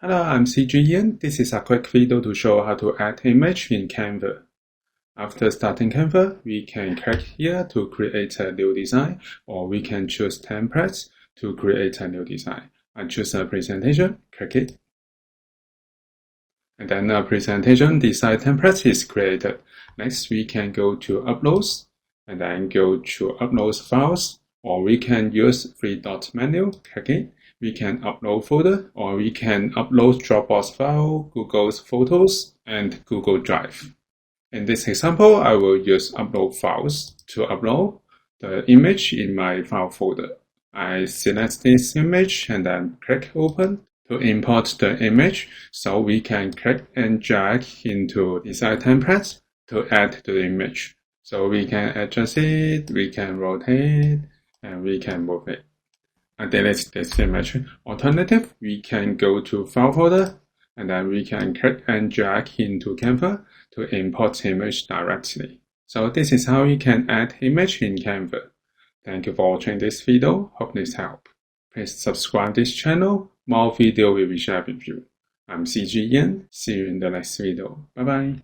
Hello, I'm cgian. This is a quick video to show how to add image in Canva. After starting Canva, we can click here to create a new design, or we can choose templates to create a new design. I choose a presentation, click it. And then a presentation design template is created. Next, we can go to Uploads, and then go to Uploads Files, or we can use three-dot menu, click it. We can upload folder, or we can upload Dropbox file, Google's Photos, and Google Drive. In this example, I will use upload files to upload the image in my file folder. I select this image and then click open to import the image, so we can click and drag into design template to add the image. So we can adjust it, we can rotate, and we can move it. I delete this image. Alternative, we can go to file folder and then we can click and drag into Canva to import image directly. So this is how you can add image in Canva. Thank you for watching this video. Hope this helped. Please subscribe this channel. More video will be shared with you. I'm cgian. See you in the next video. Bye bye.